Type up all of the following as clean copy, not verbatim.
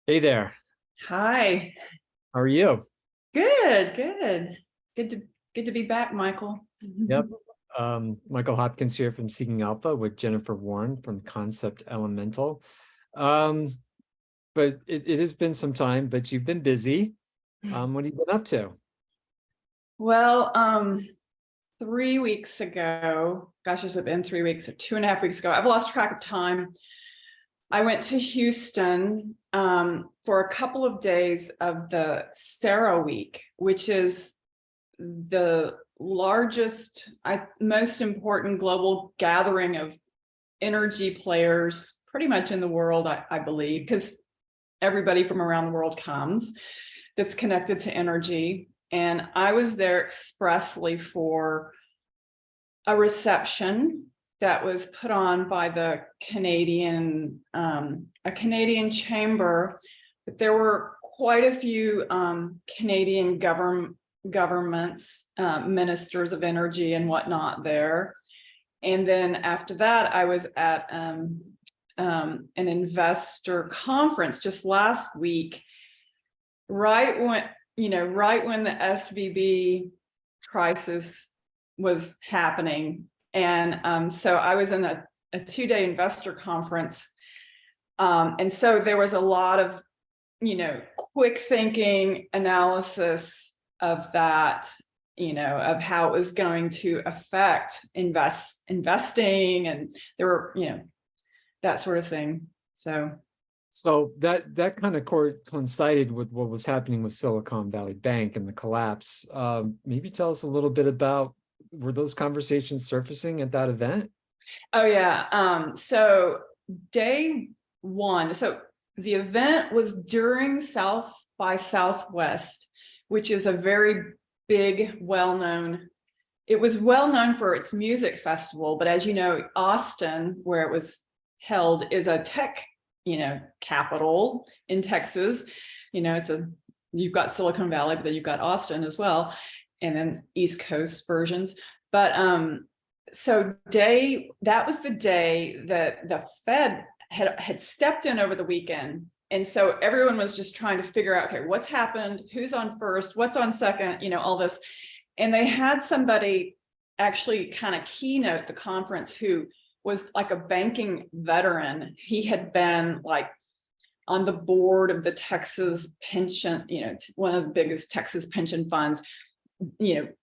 Hey there. Hi. How are you? Good, good. Good to be back, Michael. Yep. Michael Hopkins here from Seeking Alpha with Jennifer Warren from Concept Elemental. Um, but it has been some time, but you've been busy. What have you been up to? Well, 3 weeks ago, gosh, has it been 3 weeks or 2.5 weeks ago? I've lost track of time. I went to Houston for a couple of days of the CERA week, which is the largest, most important global gathering of energy players pretty much in the world, I believe, because everybody from around the world comes that's connected to energy. And I was there expressly for a reception that was put on by the Canadian, a Canadian chamber, but there were quite a few Canadian governments, ministers of energy and whatnot there. And then after that, I was at an investor conference just last week, right when the SVB crisis was happening. And so I was in a 2-day investor conference. And so there was a lot of, quick thinking analysis of that, of how it was going to affect investing, and there were, that sort of thing. So that kind of coincided with what was happening with Silicon Valley Bank and the collapse. Maybe tell us a little bit about, were those conversations surfacing at that event? Oh yeah. So day one, so the event was during South by Southwest, which is a very big, well-known. It was well known for its music festival, but as you know, Austin, where it was held, is a tech, capital in Texas. You've got Silicon Valley, but then you've got Austin as well, and then East Coast versions. But so that was the day that the Fed had stepped in over the weekend. And so everyone was just trying to figure out, okay, what's happened, who's on first, what's on second, all this. And they had somebody actually kind of keynote the conference who was like a banking veteran. He had been like on the board of the Texas pension, one of the biggest Texas pension funds,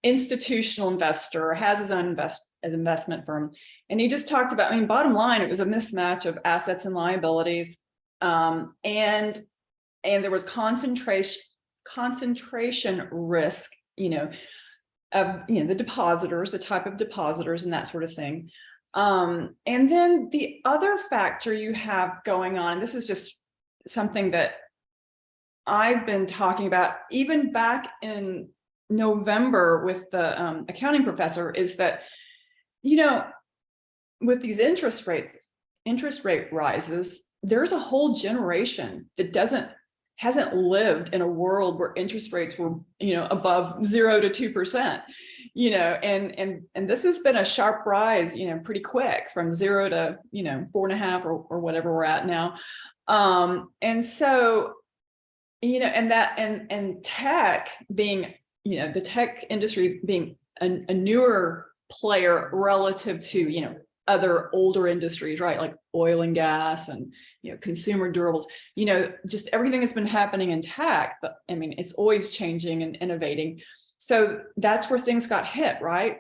institutional investor, has his own investment firm. And he just talked about, bottom line, it was a mismatch of assets and liabilities. And there was concentration risk, of the depositors, the type of depositors and that sort of thing. And then the other factor you have going on, and this is just something that I've been talking about even back in November with the accounting professor, is that, with these interest rate rises, there's a whole generation that hasn't lived in a world where interest rates were, above 0 to 2%, and this has been a sharp rise, pretty quick from 0 to, 4.5 or whatever we're at now. And so, and tech being, the tech industry being a newer player relative to, other older industries, right? Like oil and gas and, consumer durables, just everything that's been happening in tech, but it's always changing and innovating. So that's where things got hit, right?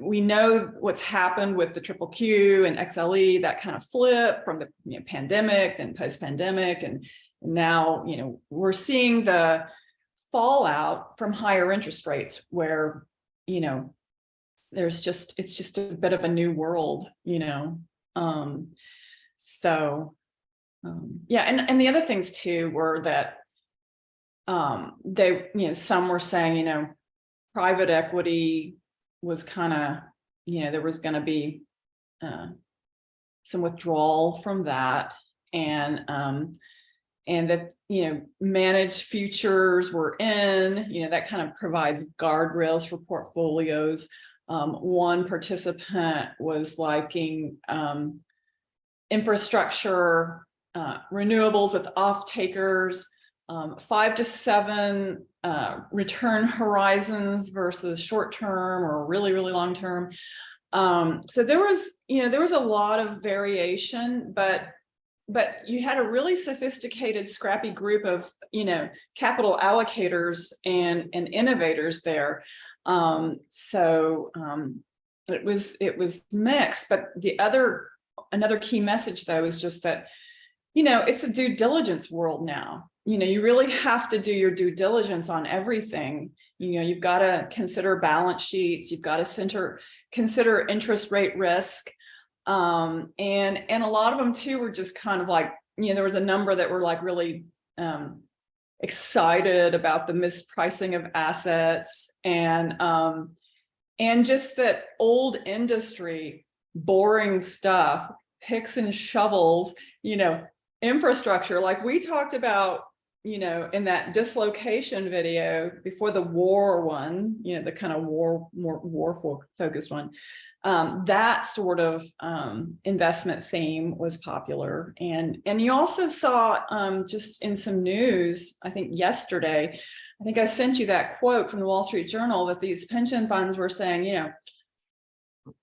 We know what's happened with the triple Q and XLE, that kind of flip from the pandemic and post-pandemic. And now, we're seeing the fallout from higher interest rates where, it's just a bit of a new world, yeah. And the other things too were that they, some were saying, private equity was kind of, there was going to be some withdrawal from that, and that, managed futures were in, that kind of provides guardrails for portfolios. One participant was liking infrastructure renewables with off takers, 5 to 7 return horizons versus short term or really, really long term. So there was a lot of variation, but you had a really sophisticated, scrappy group of, capital allocators and innovators there. It was mixed, but another key message though is just that, it's a due diligence world now. You really have to do your due diligence on everything. You've got to consider balance sheets. You've got to consider interest rate risk. And a lot of them too were just kind of like, there was a number that were like really excited about the mispricing of assets and just that old industry, boring stuff, picks and shovels, infrastructure, like we talked about, in that dislocation video before the war one, the kind of more war focused one. That sort of investment theme was popular. And you also saw just in some news, I think yesterday, I think I sent you that quote from the Wall Street Journal that these pension funds were saying,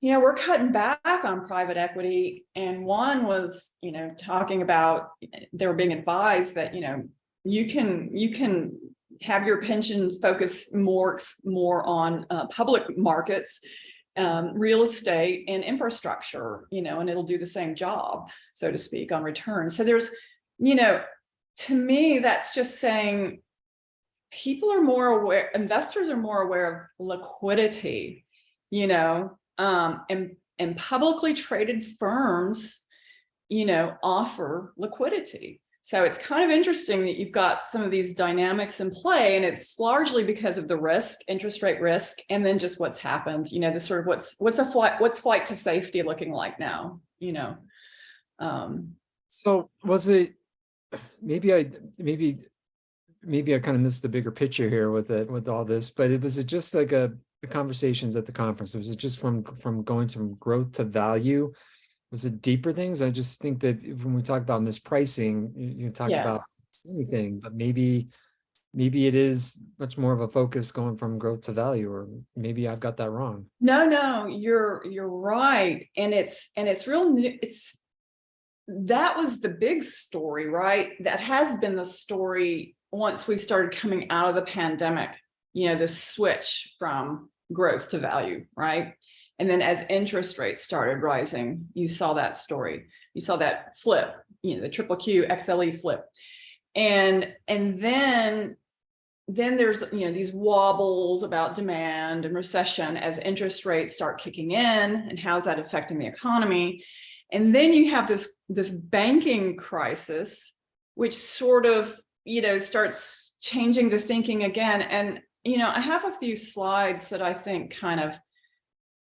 we're cutting back on private equity. And one was, talking about, they were being advised that, you can have your pension focus more on public markets, real estate and infrastructure, and it'll do the same job, so to speak, on return. So there's, to me, that's just saying people are more aware, investors are more aware of liquidity, and publicly traded firms, offer liquidity. So it's kind of interesting that you've got some of these dynamics in play, and it's largely because of the risk, interest rate risk, and then just what's happened, the sort of what's flight to safety looking like now, So was it, maybe I kind of missed the bigger picture here with all this, but was it just like the conversations at the conference? Was it just from going from growth to value? Was it deeper things? I just think that when we talk about mispricing, you talk about anything, but maybe it is much more of a focus going from growth to value, or maybe I've got that wrong. No, you're right. And it's real new. That was the big story, right? That has been the story once we started coming out of the pandemic, this switch from growth to value, right? And then as interest rates started rising, you saw that story. You saw that flip, the triple Q XLE flip. And then there's, these wobbles about demand and recession as interest rates start kicking in, and how's that affecting the economy? And then you have this banking crisis, which sort of, starts changing the thinking again. And, I have a few slides that I think kind of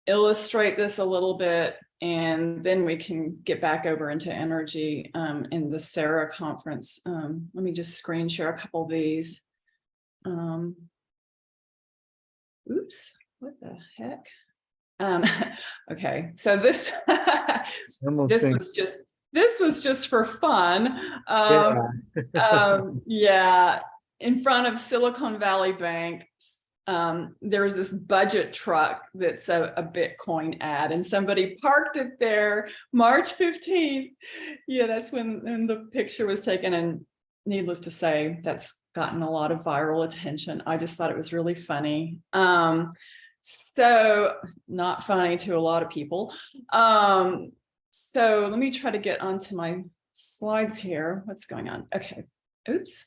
illustrate this a little bit, and then we can get back over into energy in the CERA conference. Let me just screen share a couple of these. Oops, what the heck? Okay, so this this was just for fun. Yeah, in front of Silicon Valley Bank. There's this budget truck that's a Bitcoin ad, and somebody parked it there March 15th. Yeah, that's when the picture was taken, and needless to say, that's gotten a lot of viral attention. I just thought it was really funny. So not funny to a lot of people. So let me try to get onto my slides here. What's going on? Okay, oops.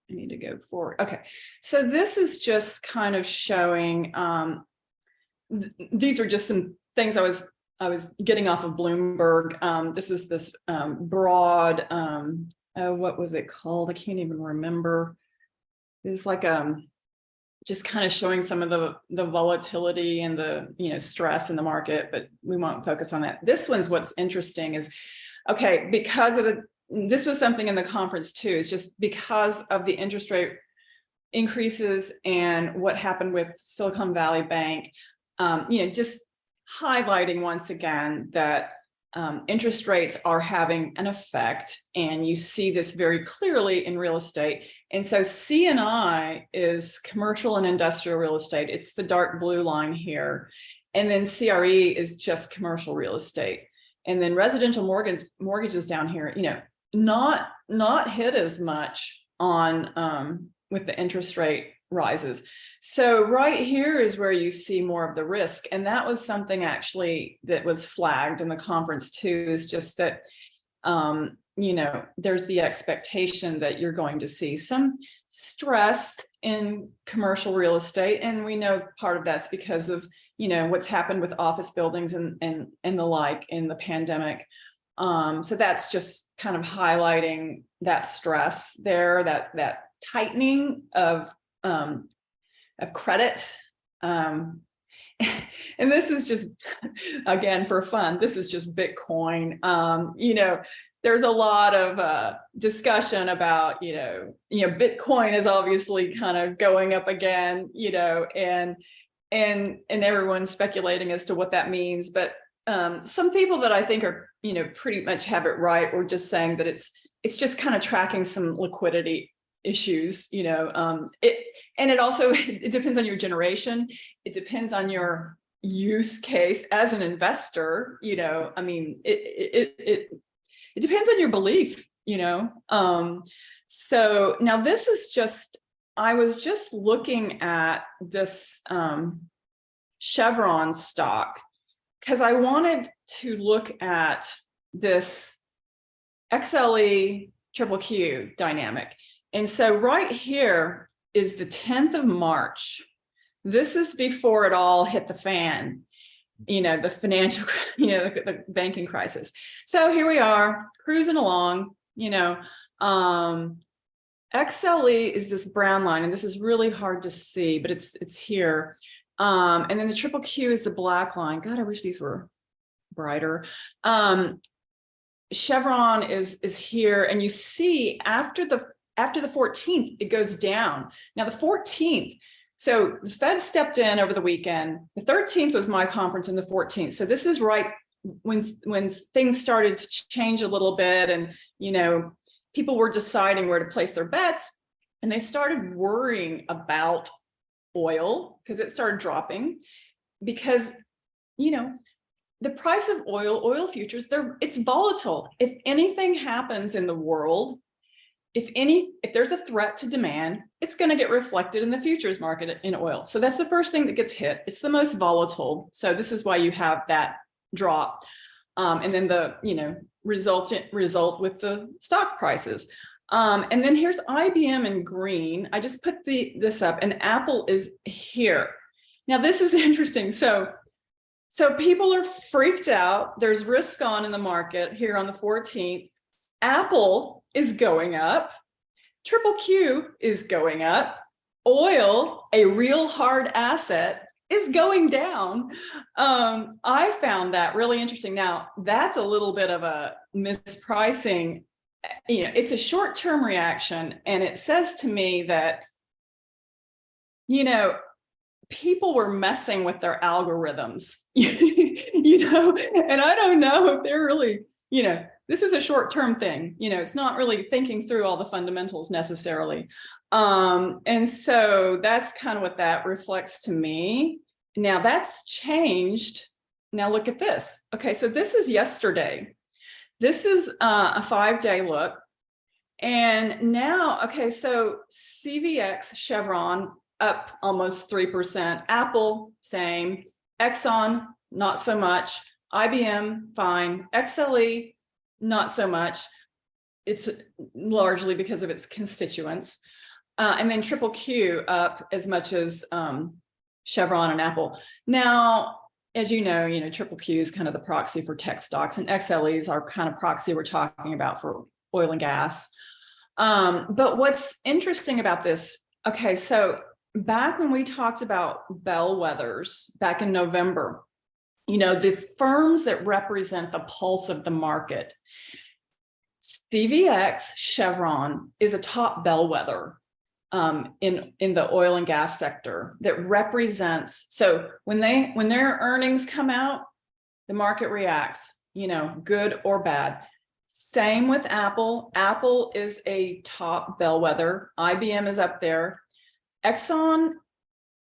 I need to go forward. Okay, so this is just kind of showing, these are just some things I was getting off of Bloomberg. This was this broad, what was it called? I can't even remember. It's like just kind of showing some of the volatility and the stress in the market, but we won't focus on that. This one's what's interesting is, okay, because of this was something in the conference too, is just because of the interest rate increases and what happened with Silicon Valley Bank, just highlighting once again that interest rates are having an effect, and you see this very clearly in real estate. And so C&I is commercial and industrial real estate. It's the dark blue line here. And then CRE is just commercial real estate. And then residential mortgages down here, you know, not hit as much on with the interest rate rises. So right here is where you see more of the risk. And that was something actually that was flagged in the conference too, is just that, you know, there's the expectation that you're going to see some stress in commercial real estate. And we know part of that's because of, you know, what's happened with office buildings and the like in the pandemic. So that's just kind of highlighting that stress there, that tightening of credit. And this is just, again, for fun, this is just Bitcoin. You know, there's a lot of discussion about, you know, Bitcoin is obviously kind of going up again, you know, and everyone's speculating as to what that means. But some people that I think are, you know, pretty much have it right, or just saying that it's just kind of tracking some liquidity issues, you know. It also, it depends on your generation. It depends on your use case as an investor, you know. I mean, it depends on your belief, you know. So now this is just, I was just looking at this Chevron stock because I wanted to look at this XLE triple Q dynamic. And so right here is the 10th of March. This is before it all hit the fan, you know, the financial, you know, the banking crisis. So here we are cruising along, you know. XLE is this brown line, and this is really hard to see, but it's here. And then the triple Q is the black line. God, I wish these were brighter. Chevron is here, and you see after the 14th, it goes down. Now the 14th, so the Fed stepped in over the weekend. The 13th was my conference, and the 14th. So this is right when things started to change a little bit, and, you know, people were deciding where to place their bets, and they started worrying about oil because it started dropping, because, you know, the price of oil futures, it's volatile. If anything happens in the world, if there's a threat to demand, it's going to get reflected in the futures market in oil. So that's the first thing that gets hit. It's the most volatile. So this is why you have that drop. And then the, you know, result with the stock prices. And then here's IBM in green. I just put this up, and Apple is here. Now this is interesting. So people are freaked out. There's risk on in the market here on the 14th. Apple is going up. Triple Q is going up. Oil, a real hard asset, is going down. I found that really interesting. Now, that's a little bit of a mispricing. You know, it's a short-term reaction, and it says to me that, you know, people were messing with their algorithms, you know, and I don't know if they're really, you know, this is a short-term thing, you know, it's not really thinking through all the fundamentals necessarily. And so that's kind of what that reflects to me. Now that's changed. Now look at this. Okay, so this is yesterday. This is a 5-day look. And now, okay, so CVX, Chevron, up almost 3%. Apple, same. Exxon, not so much. IBM, fine. XLE, not so much. It's largely because of its constituents. And then triple Q up as much as Chevron and Apple. Now, as you know, triple Q is kind of the proxy for tech stocks, and XLEs are kind of proxy we're talking about for oil and gas. But what's interesting about this, okay, so back when we talked about bellwethers back in November, you know, the firms that represent the pulse of the market, CVX Chevron is a top bellwether in the oil and gas sector that represents. So when their earnings come out, the market reacts. good or bad. Same with Apple. Apple is a top bellwether. IBM is up there. Exxon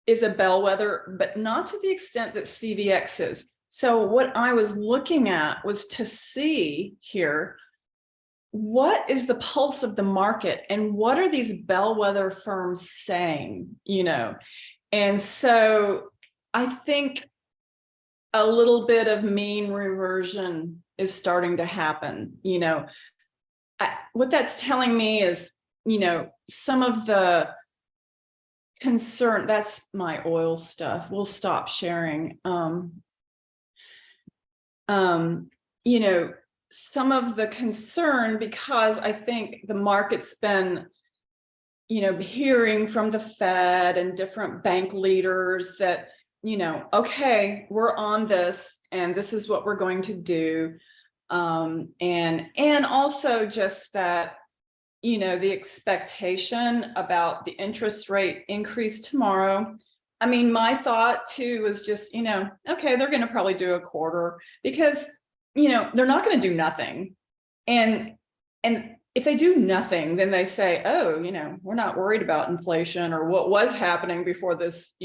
is a bellwether, but not to the extent that CVX is. So what I was looking at was to see here, what is the pulse of the market and what are these bellwether firms saying, And so I think a little bit of mean reversion is starting to happen. What that's telling me is, some of the concern, that's my oil stuff. We'll stop sharing. Some of the concern, because I think the market's been, hearing from the Fed and different bank leaders that, okay, we're on this and this is what we're going to do. And also just that, the expectation about the interest rate increase tomorrow. I mean, my thought too was just, okay, they're going to probably do a quarter because, they're not going to do nothing. And if they do nothing, then they say, oh, we're not worried about inflation or what was happening before this,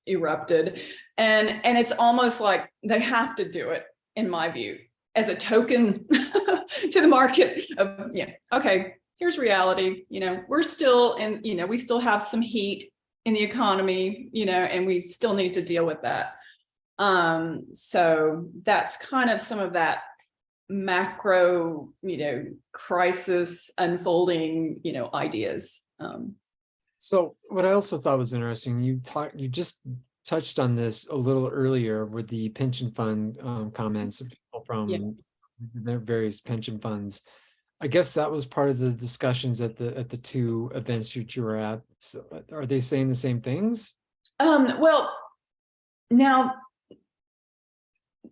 erupted. And it's almost like they have to do it, in my view, as a token to the market of, okay, here's reality. We're still in, we still have some heat in the economy, and we still need to deal with that. So that's kind of some of that macro, crisis unfolding, ideas. So what I also thought was interesting, you just touched on this a little earlier with the pension fund comments of people from their various pension funds. I guess that was part of the discussions at the two events you were at. So are they saying the same things? Well, now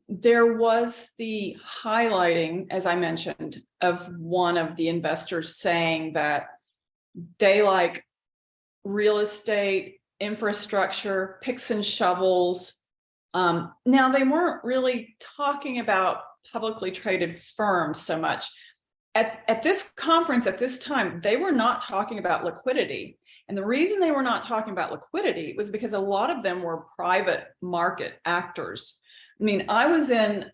there was the highlighting, as I mentioned, of one of the investors saying that they like real estate, infrastructure, picks and shovels. Now they weren't really talking about publicly traded firms so much. At this conference, at this time, they were not talking about liquidity. And the reason they were not talking about liquidity was because a lot of them were private market actors. I mean, I was in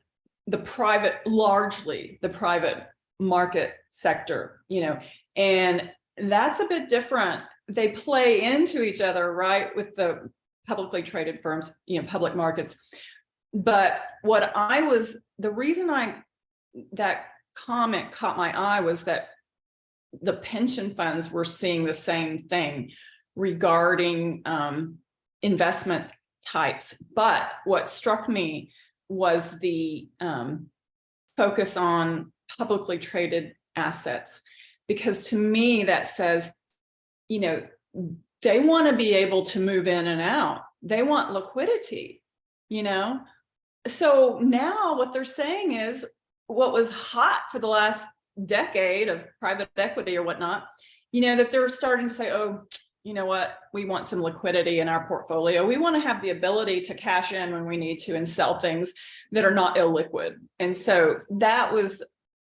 largely the private market sector, and that's a bit different. They play into each other, right, with the publicly traded firms, public markets. But the reason that comment caught my eye was that the pension funds were seeing the same thing regarding investment types. But what struck me was the focus on publicly traded assets, because to me that says, they want to be able to move in and out. They want liquidity, So now what they're saying is, what was hot for the last decade of private equity or whatnot, that they're starting to say, oh, you know what, we want some liquidity in our portfolio. We want to have the ability to cash in when we need to and sell things that are not illiquid. And so that was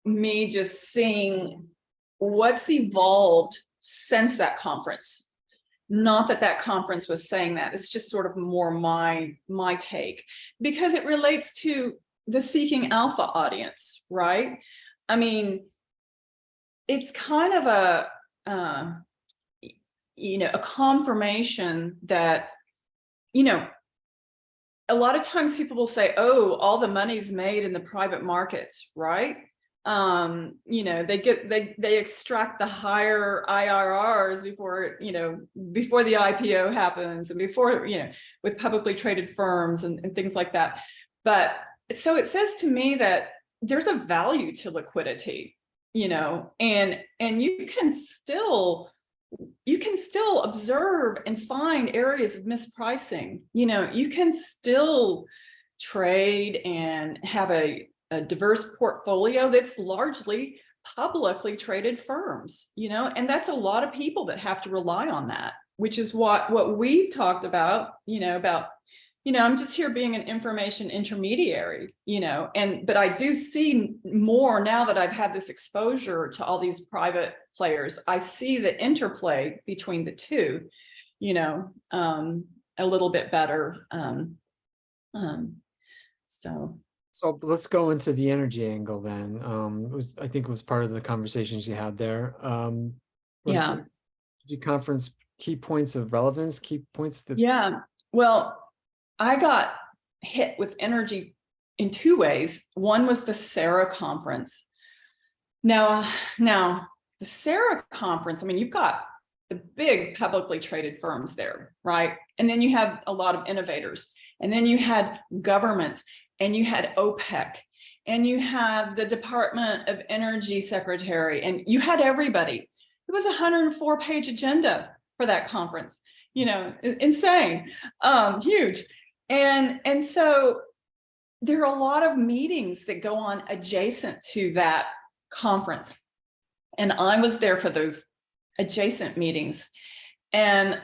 me just seeing what's evolved since that conference. Not that conference was saying that. It's just sort of more my take, because it relates to the Seeking Alpha audience, right? I mean, it's kind of a confirmation that, a lot of times people will say, oh, all the money's made in the private markets, right? They extract the higher IRRs before the IPO happens, and before, with publicly traded firms and things like that. But so it says to me that there's a value to liquidity, and you can still observe and find areas of mispricing. You can still trade and have a diverse portfolio that's largely publicly traded firms, and that's a lot of people that have to rely on that, which is what we've talked about, about I'm just here being an information intermediary, but I do see more now that I've had this exposure to all these private players. I see the interplay between the two, a little bit better. So let's go into the energy angle then. I think it was part of the conversations you had there. Yeah. The conference key points of relevance, key points that. Yeah. Well, I got hit with energy in two ways. One was the CERA conference. Now the CERA conference, I mean, you've got the big publicly traded firms there, right? And then you have a lot of innovators, and then you had governments, and you had OPEC, and you had the Department of Energy Secretary, and you had everybody. It was a 104-page agenda for that conference, insane, huge. And so there are a lot of meetings that go on adjacent to that conference. And I was there for those adjacent meetings. And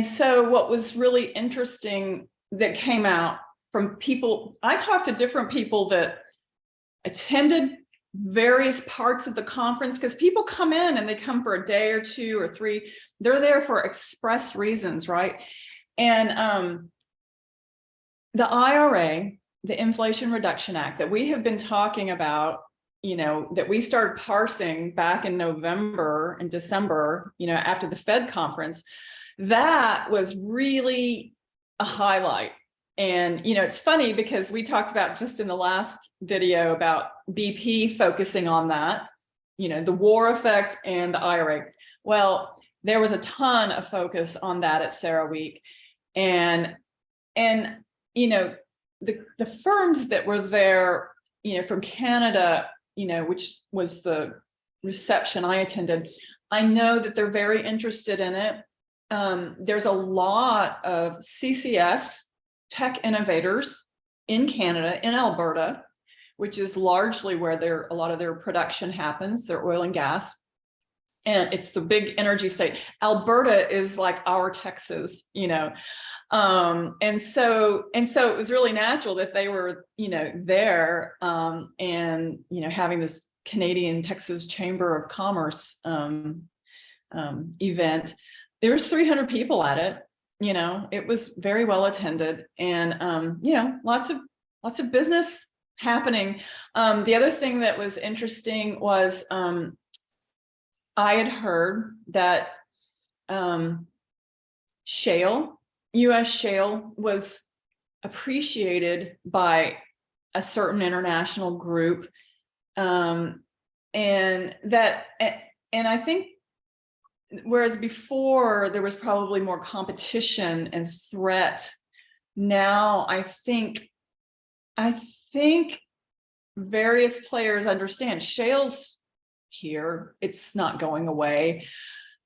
so what was really interesting that came out from people, I talked to different people that attended various parts of the conference, because people come in and they come for a day or two or three. They're there for express reasons, right? And the IRA, the Inflation Reduction Act that we have been talking about, that we started parsing back in November and December, after the Fed conference, that was really a highlight. And, it's funny because we talked about just in the last video about BP focusing on that, the war effect and the IRA. Well, there was a ton of focus on that at CERA Week. And the firms that were there, from Canada, which was the reception I attended, I know that they're very interested in it. There's a lot of CCS tech innovators in Canada, in Alberta, which is largely where a lot of their production happens, their oil and gas. And it's the big energy state. Alberta is like our Texas, and so it was really natural that they were, there, and, having this Canadian Texas Chamber of Commerce event. There was 300 people at it. It was very well attended, and, lots of business happening. The other thing that was interesting was, I had heard that U.S. shale was appreciated by a certain international group, and I think, whereas before there was probably more competition and threat, now I think various players understand shale's here. It's not going away.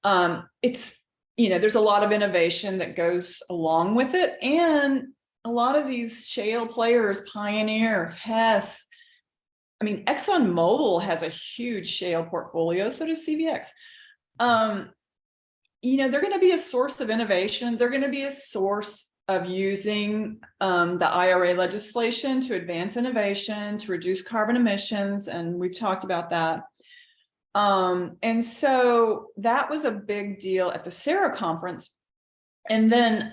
There's a lot of innovation that goes along with it. And a lot of these shale players, Pioneer, Hess, ExxonMobil has a huge shale portfolio, so does CVX. They're going to be a source of innovation. They're going to be a source of using the IRA legislation to advance innovation, to reduce carbon emissions, and we've talked about that. And so that was a big deal at the CERA conference. And then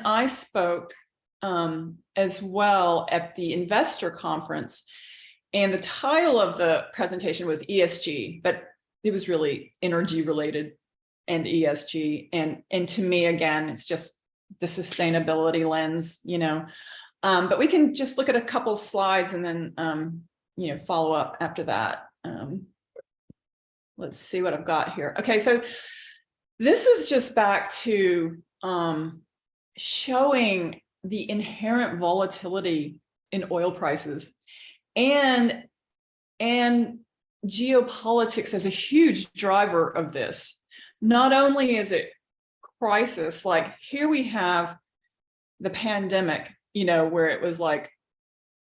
I spoke as well at the investor conference, and the title of the presentation was ESG, but it was really energy related and ESG. And to me, again, it's just the sustainability lens, but we can just look at a couple slides and then, follow up after that. Let's see what I've got here. Okay, so this is just back to showing the inherent volatility in oil prices, and geopolitics as a huge driver of this. Not only is it crisis, like here we have the pandemic, where it was like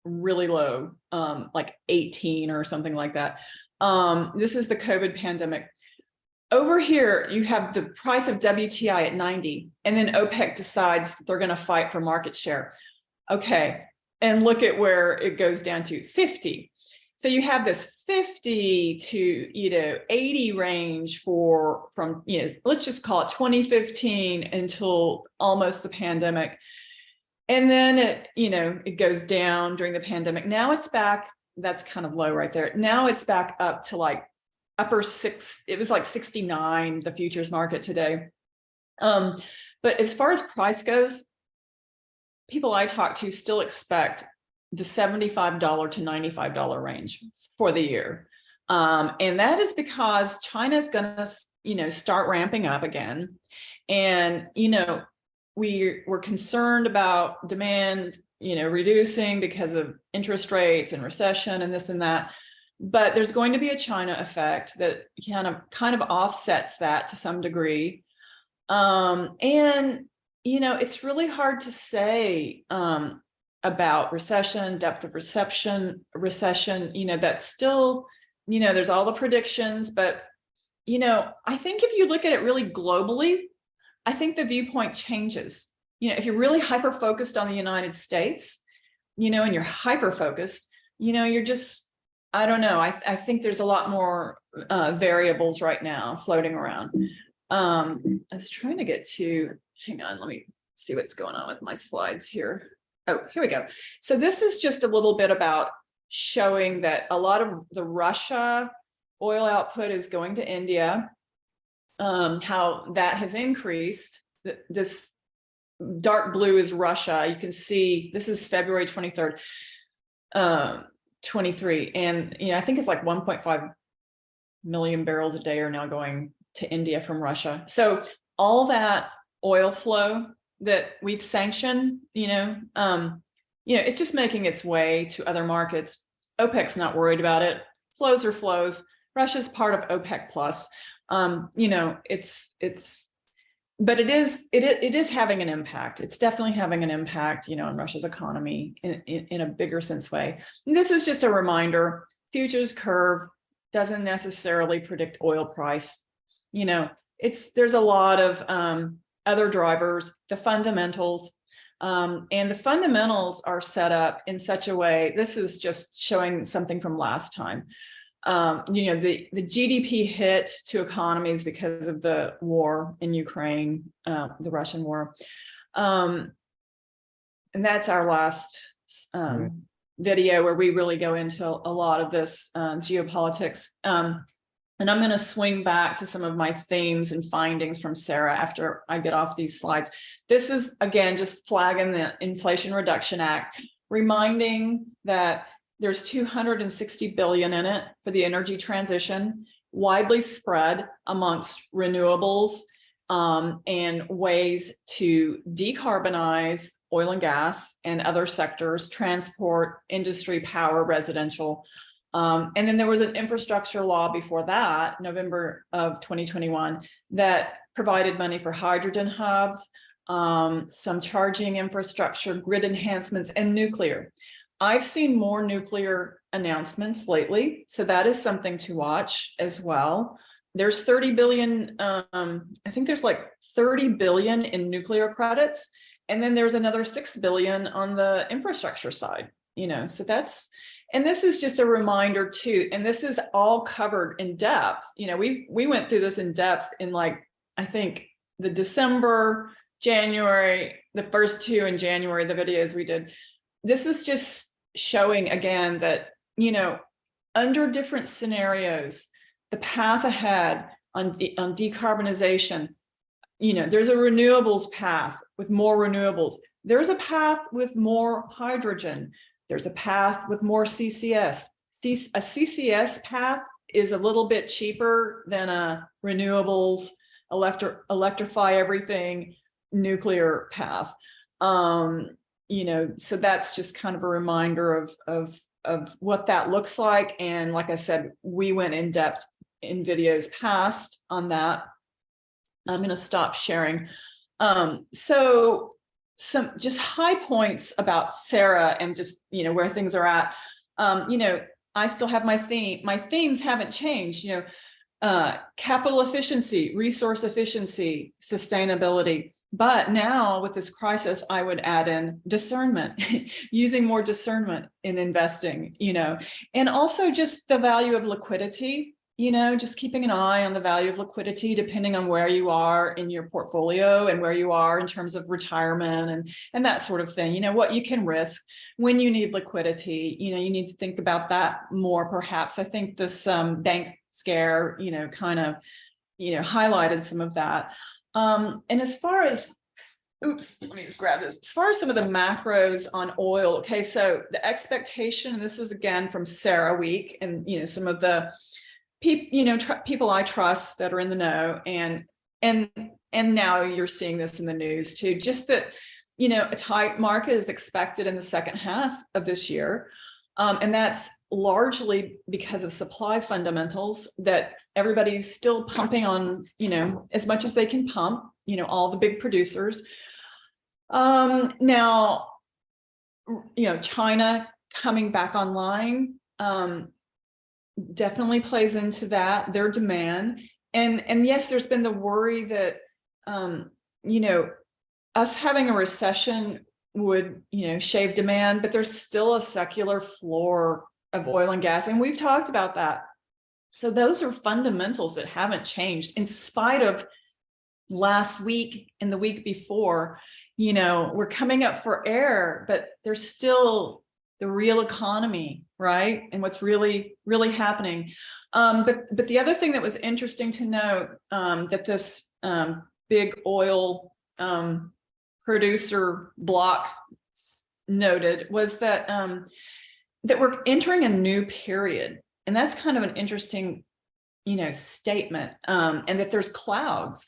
really low, like 18 or something like that. This is the COVID pandemic. over here, you have the price of WTI at 90, and then OPEC decides that they're going to fight for market share. Okay, and look at where it goes down to 50. So you have this 50 to 80 range from let's just call it 2015 until almost the pandemic. And then it goes down during the pandemic. Now it's back. That's kind of low right there. Now it's back up to like upper six. It was like 69, the futures market today. But as far as price goes, people I talk to still expect the $75 to $95 range for the year. And that is because China's going to, start ramping up again. And, we're concerned about demand, reducing because of interest rates and recession and this and that. But there's going to be a China effect that kind of offsets that to some degree. And, it's really hard to say about recession, depth of recession, that's still, there's all the predictions, but, I think if you look at it really globally, I think the viewpoint changes. If you're really hyper-focused on the United States, and you're hyper-focused, you're just, I don't know. I think there's a lot more variables right now floating around. I was trying to get to, hang on, let me see what's going on with my slides here. Oh, here we go. So this is just a little bit about showing that a lot of the Russia oil output is going to India, how that has increased. This dark blue is Russia. You can see this is February 23rd, 23. And, I think it's like 1.5 million barrels a day are now going to India from Russia. So all that oil flow that we've sanctioned, it's just making its way to other markets. OPEC's not worried about it. Flows are flows. Russia's part of OPEC plus. But it is having an impact. It's definitely having an impact, on Russia's economy in a bigger sense way. And this is just a reminder, futures curve doesn't necessarily predict oil price. There's a lot of other drivers, the fundamentals, and the fundamentals are set up in such a way, this is just showing something from last time. The GDP hit to economies because of the war in Ukraine, the Russian war. And that's our last video where we really go into a lot of this geopolitics. And I'm going to swing back to some of my themes and findings from CERA after I get off these slides. This is, again, just flagging the Inflation Reduction Act, reminding that there's $260 billion in it for the energy transition, widely spread amongst renewables and ways to decarbonize oil and gas and other sectors, transport, industry, power, residential. And then there was an infrastructure law before that, November of 2021, that provided money for hydrogen hubs, some charging infrastructure, grid enhancements, and nuclear. I've seen more nuclear announcements lately, so that is something to watch as well. There's 30 billion, I think there's like 30 billion in nuclear credits, and then there's another 6 billion on the infrastructure side, so that's, and this is just a reminder too, and this is all covered in depth. We went through this in depth in I think the December, January, the first two in January, the videos we did. This is just showing again that, under different scenarios, the path ahead on decarbonization, there's a renewables path with more renewables. There's a path with more hydrogen. There's a path with more CCS. A CCS path is a little bit cheaper than a renewables, electrify everything, nuclear path. So that's just kind of a reminder of what that looks like. And like I said, we went in depth in videos past on that. I'm going to stop sharing. So some just high points about CERA and just, where things are at. I still have my theme. My themes haven't changed. capital efficiency, resource efficiency, sustainability. But now with this crisis, I would add in discernment, using more discernment in investing, and also just the value of liquidity, just keeping an eye on the value of liquidity, depending on where you are in your portfolio and where you are in terms of retirement and that sort of thing, what you can risk when you need liquidity, you need to think about that more, perhaps. I think this bank scare, kind of, highlighted some of that. And as far as, let me just grab this. As far as some of the macros on oil, okay, so the expectation, and this is again from CERA week, and some of the people I trust that are in the know, and now you're seeing this in the news too, just that a tight market is expected in the second half of this year. And that's largely because of supply fundamentals, that everybody's still pumping on, as much as they can pump, all the big producers. Now, China coming back online definitely plays into that, their demand. And yes, there's been the worry that, us having a recession would, shave demand, but there's still a secular floor of oil and gas. And we've talked about that. So those are fundamentals that haven't changed in spite of last week and the week before. We're coming up for air, but there's still the real economy, right? And what's really, really happening. But the other thing that was interesting to note, that this big oil producer block noted, was that that we're entering a new period, and that's kind of an interesting, statement, and that there's clouds,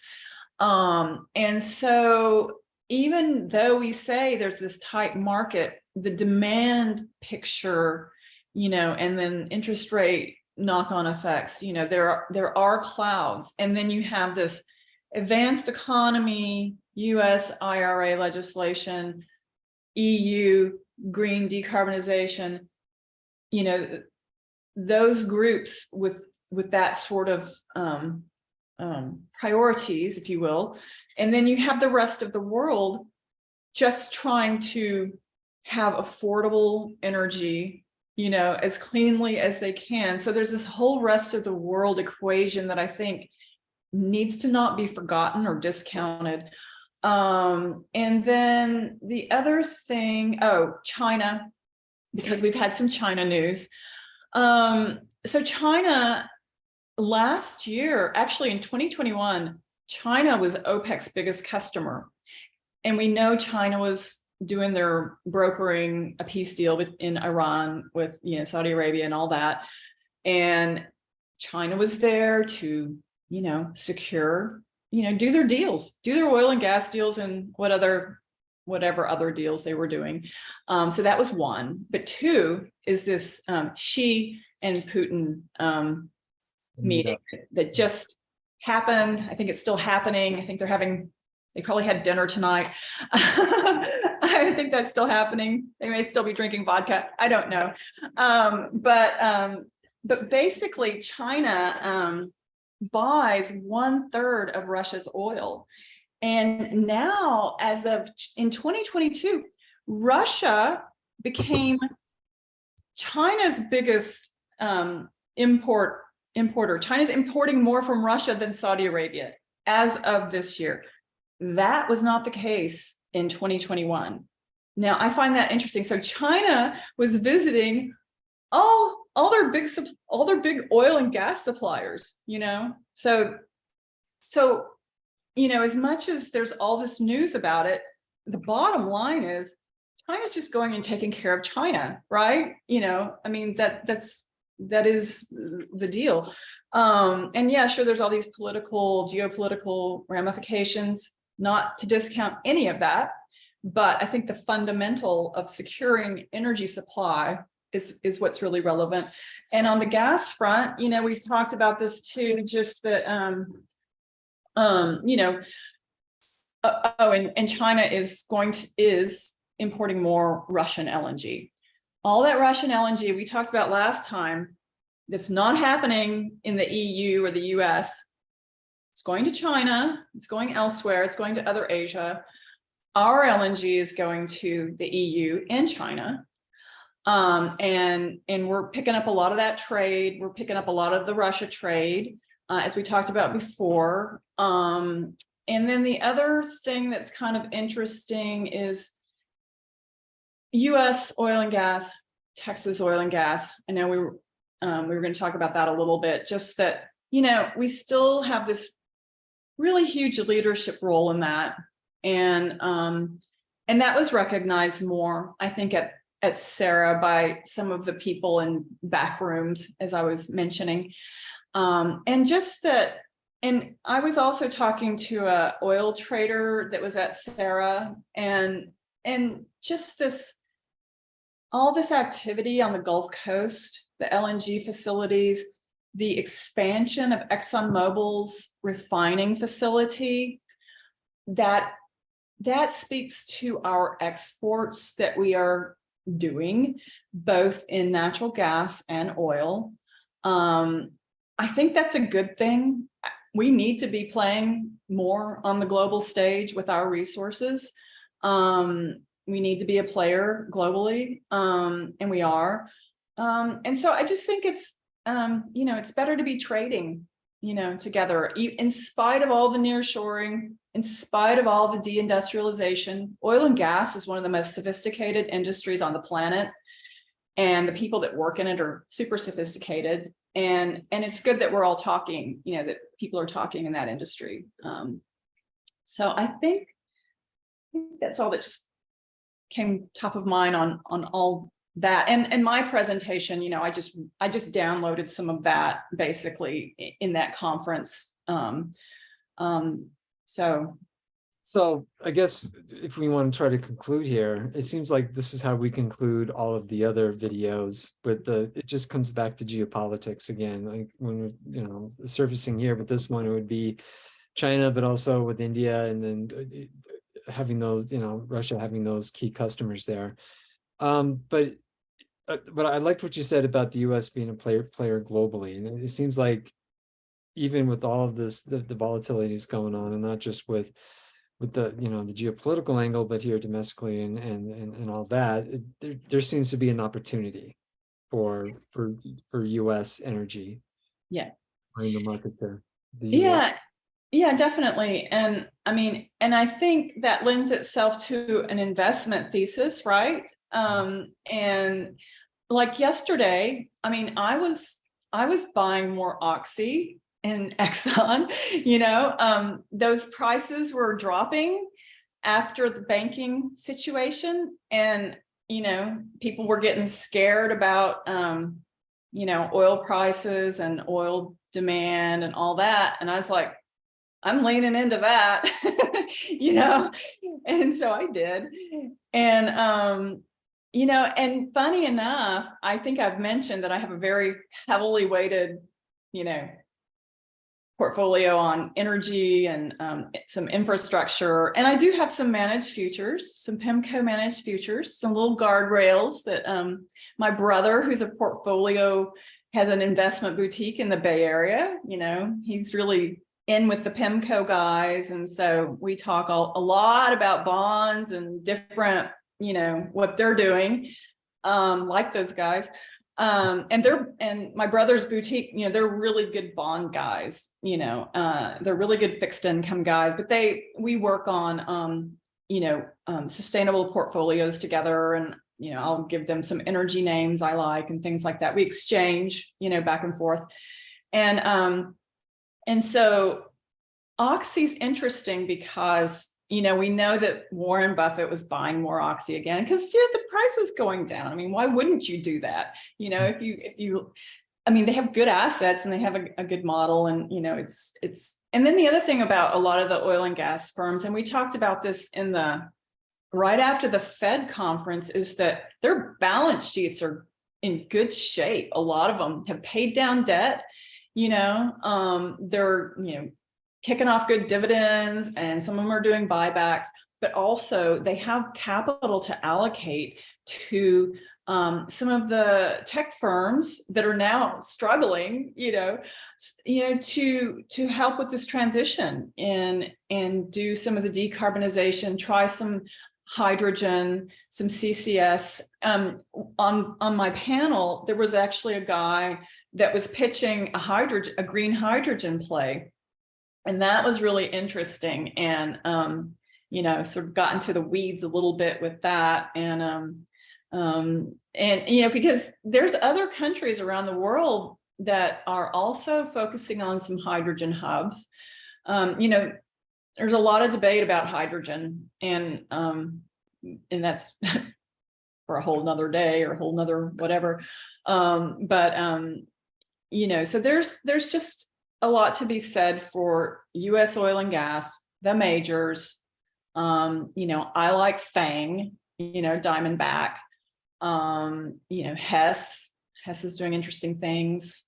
and so even though we say there's this tight market, the demand picture, and then interest rate knock-on effects, there are clouds, and then you have this advanced economy, US IRA legislation, EU green decarbonization, those groups with that sort of priorities, if you will. And then you have the rest of the world just trying to have affordable energy, as cleanly as they can. So there's this whole rest of the world equation that I think needs to not be forgotten or discounted. And then the other thing, China, because we've had some China news. So China last year, actually in 2021, China was OPEC's biggest customer. And we know China was doing their brokering a peace deal in Iran with, Saudi Arabia and all that. And China was there to, secure, do their deals, do their oil and gas deals, and whatever other deals they were doing. So that was one. But two is this Xi and Putin meeting that just happened. I think it's still happening. I think they probably had dinner tonight. I think that's still happening. They may still be drinking vodka. I don't know. But basically China buys 1/3 of Russia's oil. And now, as of in 2022, Russia became China's biggest importer. China's importing more from Russia than Saudi Arabia as of this year. That was not the case in 2021. Now, I find that interesting. So China was visiting all their big oil and gas suppliers, So, as much as there's all this news about it, the bottom line is China's just going and taking care of China, right? I mean, that is the deal. And yeah, sure, there's all these geopolitical ramifications, not to discount any of that. But I think the fundamental of securing energy supply is what's really relevant. And on the gas front, we've talked about this too, just that, and China is importing more Russian LNG. All that Russian LNG we talked about last time, that's not happening in the EU or the US. It's going to China, it's going elsewhere, it's going to other Asia. Our LNG is going to the EU and China. And we're picking up a lot of that trade. We're picking up a lot of the Russia trade, as we talked about before. And then the other thing that's kind of interesting is US oil and gas, Texas oil and gas. I know we were going to talk about that a little bit, just that, you know, we still have this really huge leadership role in that. And that was recognized more, I think, at CERA by some of the people in back rooms, as I was mentioning. And just that, and I was also talking to an oil trader that was at CERA, and just this, all this activity on the Gulf Coast, the LNG facilities, the expansion of ExxonMobil's refining facility, that speaks to our exports that we are doing, both in natural gas and oil. I think that's a good thing. We need to be playing more on the global stage with our resources. We need to be a player globally, and we are. And so I just think it's, you know, it's better to be trading, you know, together, in spite of all the nearshoring, in spite of all the deindustrialization. Oil and gas is one of the most sophisticated industries on the planet, and the people that work in it are super sophisticated. And it's good that we're all talking, you know, that people are talking in that industry. So I think that's all that just came top of mind on all that. And my presentation, you know, I just downloaded some of that basically in that conference. So I guess if we want to try to conclude here, it seems like this is how we conclude all of the other videos, but it just comes back to geopolitics again. Like when we're, you know, surfacing here, but this one, it would be China, but also with India, and then having those, you know, Russia having those key customers there. But I liked what you said about the US being a player globally. And it seems like even with all of this, the volatilities going on, and not just with the, you know, the geopolitical angle, but here domestically and all that, there seems to be an opportunity for US energy. Yeah. In the market there. Yeah, definitely. And I mean, and I think that lends itself to an investment thesis, right? And like yesterday, I mean, I was buying more Oxy and Exxon, you know, those prices were dropping after the banking situation, and, you know, people were getting scared about, you know, oil prices and oil demand and all that. And I was like, I'm leaning into that, you know, and so I did. And, you know, and funny enough, I think I've mentioned that I have a very heavily weighted, you know, portfolio on energy and some infrastructure. And I do have some managed futures, some PIMCO managed futures, some little guardrails that my brother, who's a portfolio, has an investment boutique in the Bay Area. You know, he's really in with the PIMCO guys. And so we talk a lot about bonds and different, you know, what they're doing, like those guys. And my brother's boutique, you know, they're really good bond guys, you know, they're really good fixed income guys, but we work on, you know, sustainable portfolios together. And, you know, I'll give them some energy names I like and things like that. We exchange, you know, back and forth. And so Oxy's interesting because, you know, we know that Warren Buffett was buying more Oxy again because, yeah, the price was going down. I mean, why wouldn't you do that? You know, if you, I mean, they have good assets and they have a good model, and, you know, it's, and then the other thing about a lot of the oil and gas firms, and we talked about this right after the Fed conference, is that their balance sheets are in good shape. A lot of them have paid down debt, you know, they're, you know, kicking off good dividends, and some of them are doing buybacks, but also they have capital to allocate to some of the tech firms that are now struggling, to help with this transition and do some of the decarbonization, try some hydrogen, some CCS. On my panel, there was actually a guy that was pitching a green hydrogen play, and that was really interesting. And sort of got into the weeds a little bit with that, and because there's other countries around the world that are also focusing on some hydrogen hubs. There's a lot of debate about hydrogen, and that's for a whole nother day or a whole nother whatever. So there's just a lot to be said for US oil and gas, the majors. I like FANG, Diamondback. Hess is doing interesting things.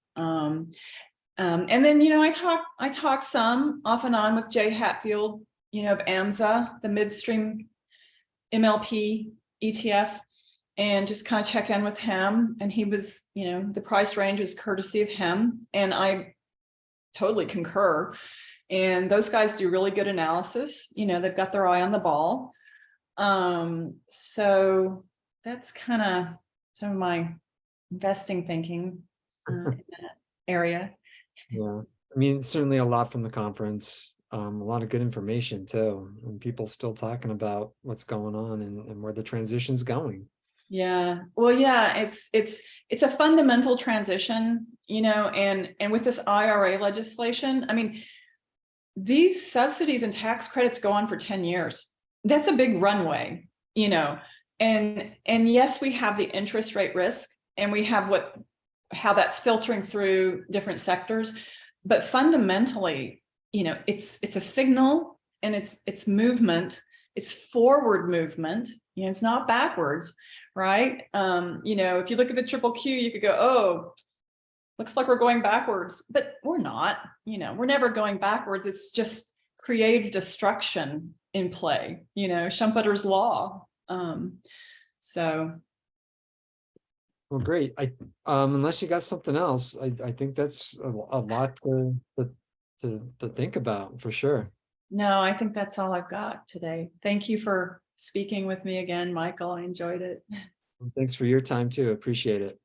And then, I talk some off and on with Jay Hatfield, of AMSA, the midstream MLP ETF, and just kind of check in with him. And he was, the price range is courtesy of him. And I totally concur. And those guys do really good analysis. They've got their eye on the ball. So that's kind of some of my investing thinking in that area. Yeah, I mean, certainly a lot from the conference, a lot of good information too, and people still talking about what's going on and where the transition's going. Yeah, well, yeah, it's a fundamental transition, and with this IRA legislation, I mean, these subsidies and tax credits go on for 10 years. That's a big runway, and yes, we have the interest rate risk, and we have how that's filtering through different sectors, but fundamentally, it's a signal, and it's movement, it's forward movement, it's not backwards, right? If you look at the triple Q, you could go, oh, looks like we're going backwards, but we're not. We're never going backwards. It's just creative destruction in play, Schumpeter's law. So. Well, great. Unless you got something else, I think that's a lot to think about for sure. No, I think that's all I've got today. Thank you for speaking with me again, Michael. I enjoyed it. Thanks for your time too. Appreciate it.